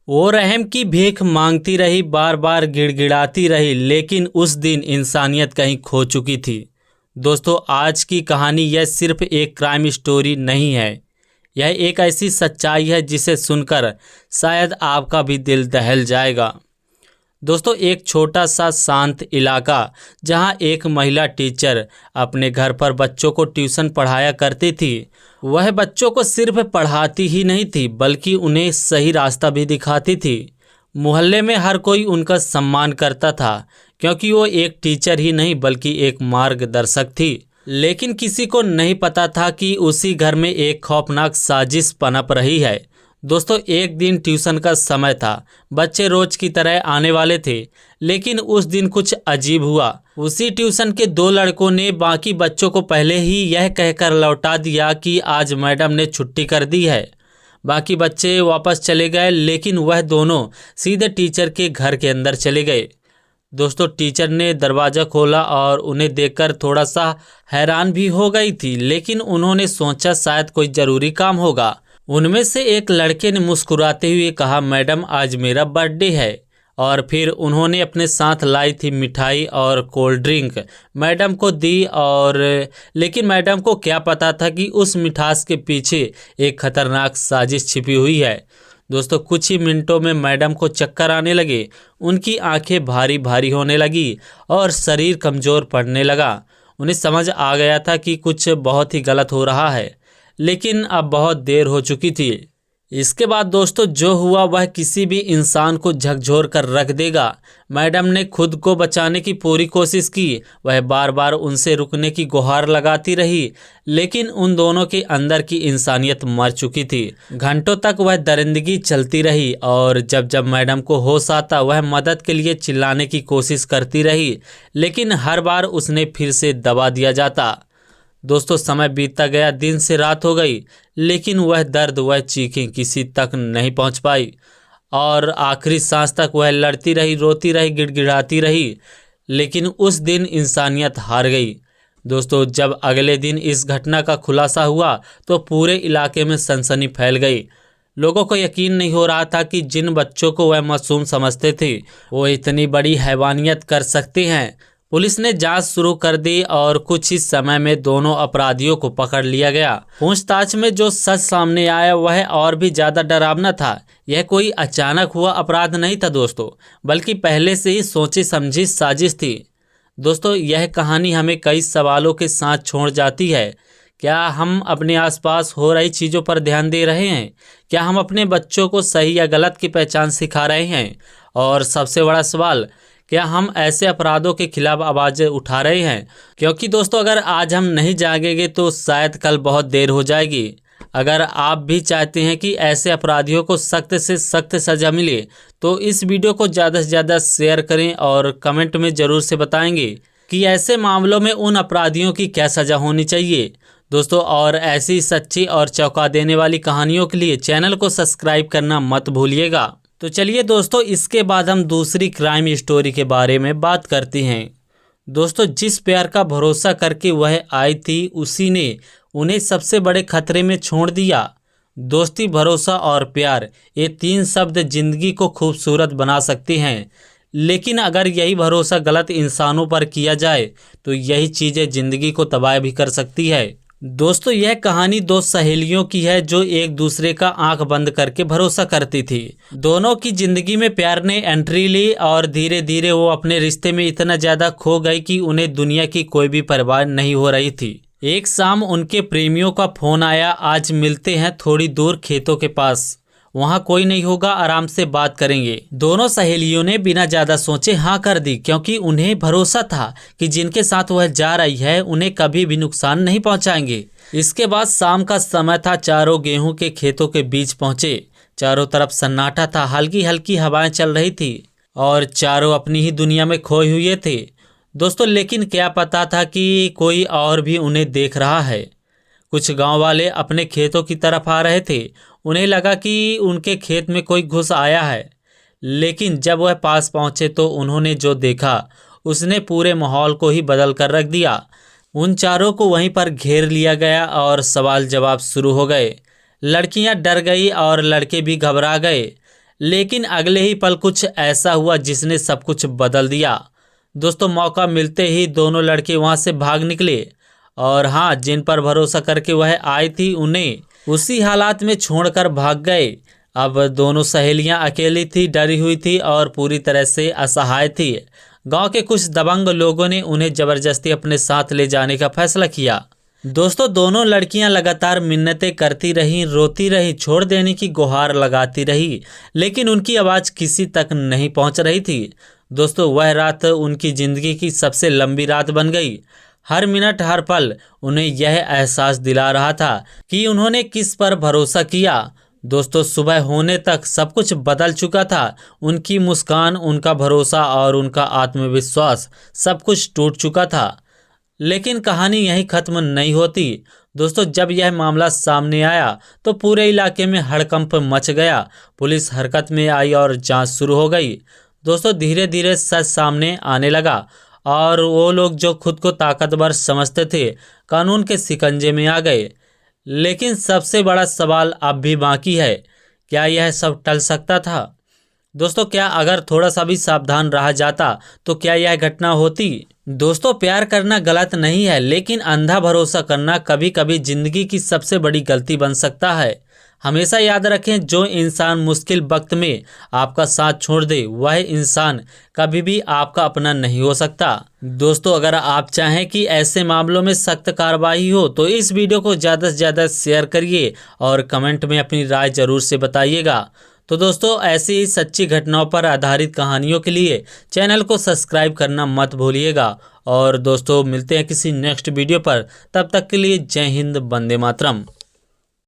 वो रहम की भीख मांगती रही, बार बार गिड़गिड़ाती रही, लेकिन उस दिन इंसानियत कहीं खो चुकी थी। दोस्तों, आज की कहानी यह सिर्फ एक क्राइम स्टोरी नहीं है। यह एक ऐसी सच्चाई है जिसे सुनकर शायद आपका भी दिल दहल जाएगा। दोस्तों, एक छोटा सा शांत इलाका जहां एक महिला टीचर अपने घर पर बच्चों को ट्यूशन पढ़ाया करती थी। वह बच्चों को सिर्फ पढ़ाती ही नहीं थी बल्कि उन्हें सही रास्ता भी दिखाती थी। मोहल्ले में हर कोई उनका सम्मान करता था क्योंकि वो एक टीचर ही नहीं बल्कि एक मार्गदर्शक थी। लेकिन किसी को नहीं पता था कि उसी घर में एक खौफनाक साजिश पनप रही है। दोस्तों, एक दिन ट्यूशन का समय था। बच्चे रोज की तरह आने वाले थे, लेकिन उस दिन कुछ अजीब हुआ। उसी ट्यूशन के दो लड़कों ने बाकी बच्चों को पहले ही यह कहकर लौटा दिया कि आज मैडम ने छुट्टी कर दी है। बाकी बच्चे वापस चले गए, लेकिन वह दोनों सीधे टीचर के घर के अंदर चले गए। दोस्तों, टीचर ने दरवाज़ा खोला और उन्हें देखकर थोड़ा सा हैरान भी हो गई थी, लेकिन उन्होंने सोचा शायद कोई ज़रूरी काम होगा। उनमें से एक लड़के ने मुस्कुराते हुए कहा, मैडम आज मेरा बर्थडे है। और फिर उन्होंने अपने साथ लाई थी मिठाई और कोल्ड ड्रिंक मैडम को दी। और लेकिन मैडम को क्या पता था कि उस मिठास के पीछे एक खतरनाक साजिश छिपी हुई है। दोस्तों, कुछ ही मिनटों में मैडम को चक्कर आने लगे, उनकी आंखें भारी भारी होने लगी और शरीर कमज़ोर पड़ने लगा। उन्हें समझ आ गया था कि कुछ बहुत ही गलत हो रहा है, लेकिन अब बहुत देर हो चुकी थी। इसके बाद दोस्तों, जो हुआ वह किसी भी इंसान को झकझोर कर रख देगा। मैडम ने खुद को बचाने की पूरी कोशिश की। वह बार बार उनसे रुकने की गुहार लगाती रही, लेकिन उन दोनों के अंदर की इंसानियत मर चुकी थी। घंटों तक वह दरिंदगी चलती रही और जब जब मैडम को होश आता वह मदद के लिए चिल्लाने की कोशिश करती रही, लेकिन हर बार उसने फिर से दबा दिया जाता। दोस्तों, समय बीतता गया, दिन से रात हो गई, लेकिन वह दर्द, वह चीखें किसी तक नहीं पहुंच पाई। और आखिरी सांस तक वह लड़ती रही, रोती रही, गिड़गिड़ाती रही, लेकिन उस दिन इंसानियत हार गई। दोस्तों, जब अगले दिन इस घटना का खुलासा हुआ तो पूरे इलाके में सनसनी फैल गई। लोगों को यकीन नहीं हो रहा था कि जिन बच्चों को वह मासूम समझते थे वो इतनी बड़ी हैवानियत कर सकते हैं। पुलिस ने जांच शुरू कर दी और कुछ ही समय में दोनों अपराधियों को पकड़ लिया गया। पूछताछ में जो सच सामने आया वह और भी ज्यादा डरावना था। यह कोई अचानक हुआ अपराध नहीं था दोस्तों, बल्कि पहले से ही सोची समझी साजिश थी। दोस्तों, यह कहानी हमें कई सवालों के साथ छोड़ जाती है। क्या हम अपने आसपास हो रही चीज़ों पर ध्यान दे रहे हैं? क्या हम अपने बच्चों को सही या गलत की पहचान सिखा रहे हैं? और सबसे बड़ा सवाल, क्या हम ऐसे अपराधों के खिलाफ आवाज़ें उठा रहे हैं? क्योंकि दोस्तों, अगर आज हम नहीं जागेंगे तो शायद कल बहुत देर हो जाएगी। अगर आप भी चाहते हैं कि ऐसे अपराधियों को सख्त से सख्त सज़ा मिले तो इस वीडियो को ज़्यादा से ज़्यादा शेयर करें और कमेंट में ज़रूर से बताएंगे कि ऐसे मामलों में उन अपराधियों की क्या सज़ा होनी चाहिए। दोस्तों, और ऐसी सच्ची और चौंका देने वाली कहानियों के लिए चैनल को सब्सक्राइब करना मत भूलिएगा। तो चलिए दोस्तों, इसके बाद हम दूसरी क्राइम स्टोरी के बारे में बात करते हैं। दोस्तों, जिस प्यार का भरोसा करके वह आई थी उसी ने उन्हें सबसे बड़े खतरे में छोड़ दिया। दोस्ती, भरोसा और प्यार, ये तीन शब्द जिंदगी को खूबसूरत बना सकते हैं, लेकिन अगर यही भरोसा गलत इंसानों पर किया जाए तो यही चीज़ें जिंदगी को तबाह भी कर सकती है। दोस्तों, यह कहानी दो सहेलियों की है जो एक दूसरे का आंख बंद करके भरोसा करती थी। दोनों की जिंदगी में प्यार ने एंट्री ली और धीरे धीरे वो अपने रिश्ते में इतना ज्यादा खो गई कि उन्हें दुनिया की कोई भी परवाह नहीं हो रही थी। एक शाम उनके प्रेमियों का फोन आया, आज मिलते हैं थोड़ी दूर खेतों के पास, वहाँ कोई नहीं होगा, आराम से बात करेंगे। दोनों सहेलियों ने बिना ज्यादा सोचे हाँ कर दी, क्योंकि उन्हें भरोसा था कि जिनके साथ वह जा रही है उन्हें कभी भी नुकसान नहीं पहुंचाएंगे। इसके बाद शाम का समय था, चारों गेहूं के खेतों के बीच पहुंचे। चारों तरफ सन्नाटा था, हल्की हल्की हवाएं चल रही थी और चारों अपनी ही दुनिया में खोए हुए थे। दोस्तों, लेकिन क्या पता था कि कोई और भी उन्हें देख रहा है। कुछ गांव वाले अपने खेतों की तरफ आ रहे थे। उन्हें लगा कि उनके खेत में कोई घुस आया है, लेकिन जब वह पास पहुंचे तो उन्होंने जो देखा उसने पूरे माहौल को ही बदल कर रख दिया। उन चारों को वहीं पर घेर लिया गया और सवाल जवाब शुरू हो गए। लड़कियां डर गई और लड़के भी घबरा गए। लेकिन अगले ही पल कुछ ऐसा हुआ जिसने सब कुछ बदल दिया। दोस्तों मौका मिलते ही दोनों लड़के वहां से भाग निकले और हाँ, जिन पर भरोसा करके वह आई थी उन्हें उसी हालात में छोड़कर भाग गए। अब दोनों सहेलियां अकेली थी, डरी हुई थी और पूरी तरह से असहाय थी। गांव के कुछ दबंग लोगों ने उन्हें जबरदस्ती अपने साथ ले जाने का फैसला किया। दोस्तों दोनों लड़कियां लगातार मिन्नतें करती रहीं, रोती रहीं, छोड़ देने की गुहार लगाती रही, लेकिन उनकी आवाज़ किसी तक नहीं पहुंच रही थी। दोस्तों वह रात उनकी ज़िंदगी की सबसे लंबी रात बन गई। हर मिनट हर पल उन्हें यह एहसास दिला रहा था कि उन्होंने किस पर भरोसा किया। दोस्तों सुबह होने तक सब कुछ बदल चुका था। उनकी मुस्कान, उनका भरोसा और उनका आत्मविश्वास सब कुछ टूट चुका था। लेकिन कहानी यहीं ख़त्म नहीं होती। दोस्तों जब यह मामला सामने आया तो पूरे इलाके में हड़कंप मच गया। पुलिस हरकत में आई और जांच शुरू हो गई। दोस्तों धीरे धीरे सच सामने आने लगा और वो लोग जो खुद को ताकतवर समझते थे कानून के शिकंजे में आ गए। लेकिन सबसे बड़ा सवाल अब भी बाकी है, क्या यह सब टल सकता था? दोस्तों क्या अगर थोड़ा सा भी सावधान रहा जाता तो क्या यह घटना होती? दोस्तों प्यार करना गलत नहीं है, लेकिन अंधा भरोसा करना कभी कभी जिंदगी की सबसे बड़ी गलती बन सकता है। हमेशा याद रखें, जो इंसान मुश्किल वक्त में आपका साथ छोड़ दे वह इंसान कभी भी आपका अपना नहीं हो सकता। दोस्तों अगर आप चाहें कि ऐसे मामलों में सख्त कार्रवाई हो तो इस वीडियो को ज़्यादा से ज़्यादा शेयर करिए और कमेंट में अपनी राय जरूर से बताइएगा। तो दोस्तों ऐसी ही सच्ची घटनाओं पर आधारित कहानियों के लिए चैनल को सब्सक्राइब करना मत भूलिएगा। और दोस्तों मिलते हैं किसी नेक्स्ट वीडियो पर, तब तक के लिए जय हिंद, वंदे मातरम।